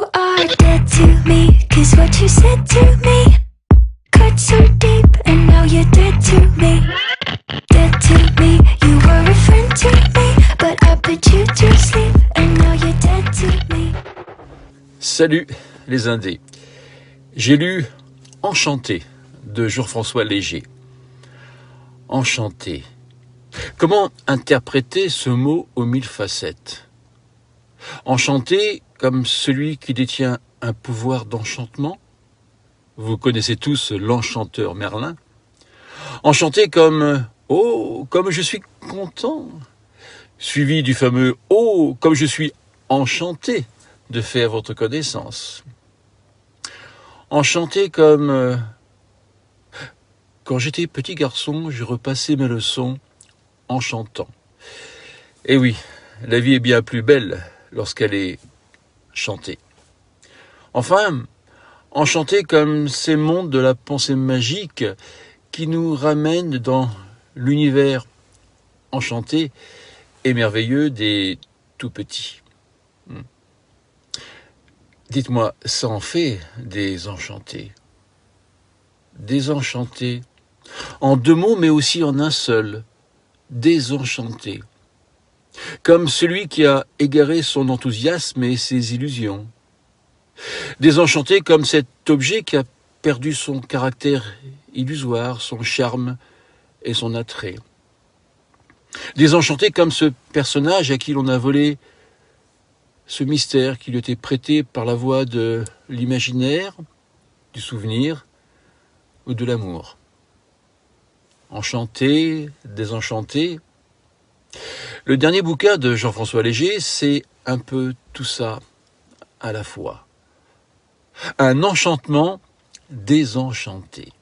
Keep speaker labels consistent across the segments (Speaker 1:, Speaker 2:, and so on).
Speaker 1: You are dead to me, 'cause what you said to me cut so deep, and now you're dead to me. Dead to me, you were a friend to me, but I put you to sleep, and now you're dead to me.
Speaker 2: Salut les Indés. J'ai lu Enchanté de Jean-François Léger. Enchanté. Comment interpréter ce mot aux mille facettes? Enchanté comme celui qui détient un pouvoir d'enchantement. Vous connaissez tous l'enchanteur Merlin. Enchanté comme « Oh, comme je suis content », suivi du fameux « Oh, comme je suis enchanté de faire votre connaissance ». Enchanté comme quand j'étais petit garçon, je repassais mes leçons en chantant. Et oui, la vie est bien plus belle lorsqu'elle est chantée. Enfin, enchanté comme ces mondes de la pensée magique qui nous ramènent dans l'univers enchanté et merveilleux des tout-petits. Dites-moi, ça en fait des enchantés. Désenchantés. En deux mots, mais aussi en un seul. Désenchanté. Comme celui qui a égaré son enthousiasme et ses illusions. Désenchanté comme cet objet qui a perdu son caractère illusoire, son charme et son attrait. Désenchanté comme ce personnage à qui l'on a volé ce mystère qui lui était prêté par la voix de l'imaginaire, du souvenir ou de l'amour. Enchanté, désenchanté. Le dernier bouquin de Jean-François Léger, c'est un peu tout ça à la fois. Un enchantement désenchanté.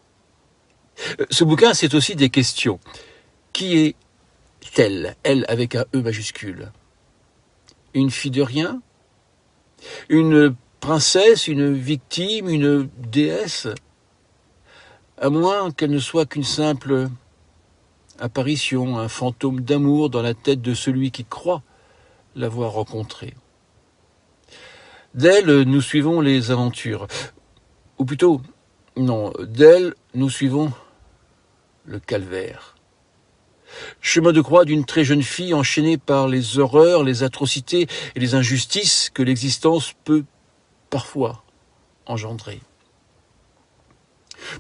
Speaker 2: Ce bouquin, c'est aussi des questions. Qui est-elle, elle avec un E majuscule? Une fille de rien? Une princesse, une victime, une déesse? À moins qu'elle ne soit qu'une simple apparition, un fantôme d'amour dans la tête de celui qui croit l'avoir rencontrée. D'elle, nous suivons les aventures. Ou plutôt, non, d'elle, nous suivons le calvaire. Chemin de croix d'une très jeune fille enchaînée par les horreurs, les atrocités et les injustices que l'existence peut parfois engendrer.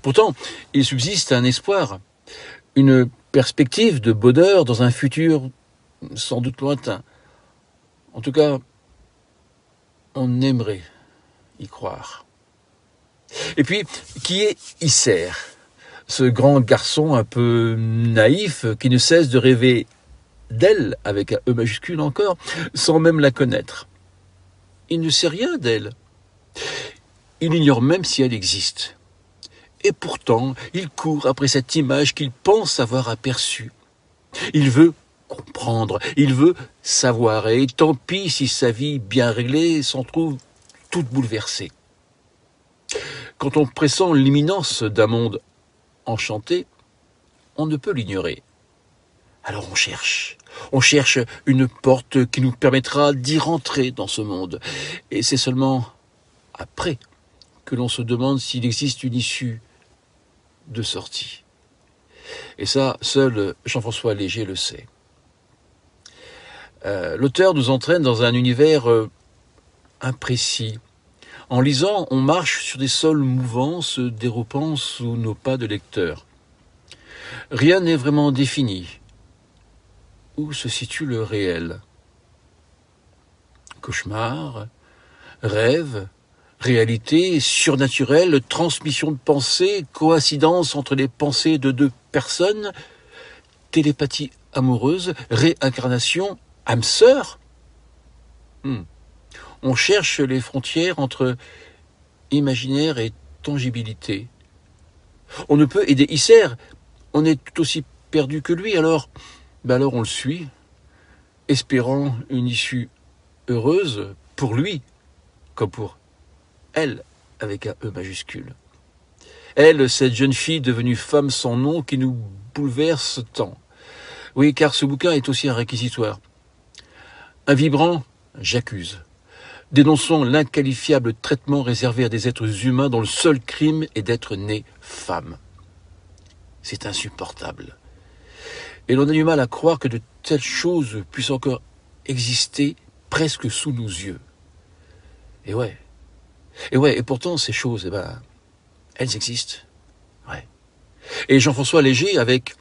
Speaker 2: Pourtant, il subsiste un espoir, une perspective de bonheur dans un futur sans doute lointain. En tout cas, on aimerait y croire. Et puis, qui est Isser ? Ce grand garçon un peu naïf qui ne cesse de rêver d'elle, avec un E majuscule encore, sans même la connaître. Il ne sait rien d'elle. Il ignore même si elle existe. Et pourtant, il court après cette image qu'il pense avoir aperçue. Il veut comprendre, il veut savoir, et tant pis si sa vie bien réglée s'en trouve toute bouleversée. Quand on pressent l'imminence d'un monde enchanté, on ne peut l'ignorer. Alors on cherche une porte qui nous permettra d'y rentrer dans ce monde. Et c'est seulement après que l'on se demande s'il existe une issue de sortie. Et ça, seul Jean-François Léger le sait. L'auteur nous entraîne dans un univers imprécis. En lisant, on marche sur des sols mouvants, se dérobant sous nos pas de lecteur. Rien n'est vraiment défini. Où se situe le réel? Cauchemar, rêve, réalité, surnaturelle, transmission de pensée, coïncidence entre les pensées de deux personnes, télépathie amoureuse, réincarnation, âme sœur. On cherche les frontières entre imaginaire et tangibilité. On ne peut aider Isser, on est tout aussi perdu que lui, alors on le suit, espérant une issue heureuse pour lui, comme pour elle, avec un E majuscule. Elle, cette jeune fille devenue femme sans nom qui nous bouleverse tant. Oui, car ce bouquin est aussi un réquisitoire. Un vibrant « j'accuse ». Dénonçons l'inqualifiable traitement réservé à des êtres humains dont le seul crime est d'être nés femmes. C'est insupportable. Et l'on a du mal à croire que de telles choses puissent encore exister presque sous nos yeux. Et pourtant ces choses, elles existent. Ouais. Et Jean-François Léger, avec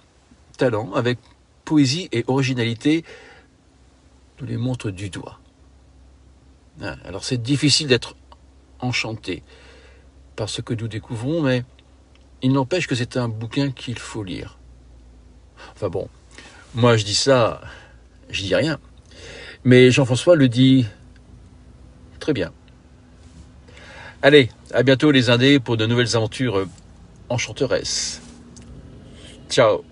Speaker 2: talent, avec poésie et originalité, nous les montre du doigt. Alors c'est difficile d'être enchanté par ce que nous découvrons, mais il n'empêche que c'est un bouquin qu'il faut lire. Enfin bon, moi je dis ça, je dis rien. Mais Jean-François le dit très bien. Allez, à bientôt les Indés pour de nouvelles aventures enchanteresses. Ciao.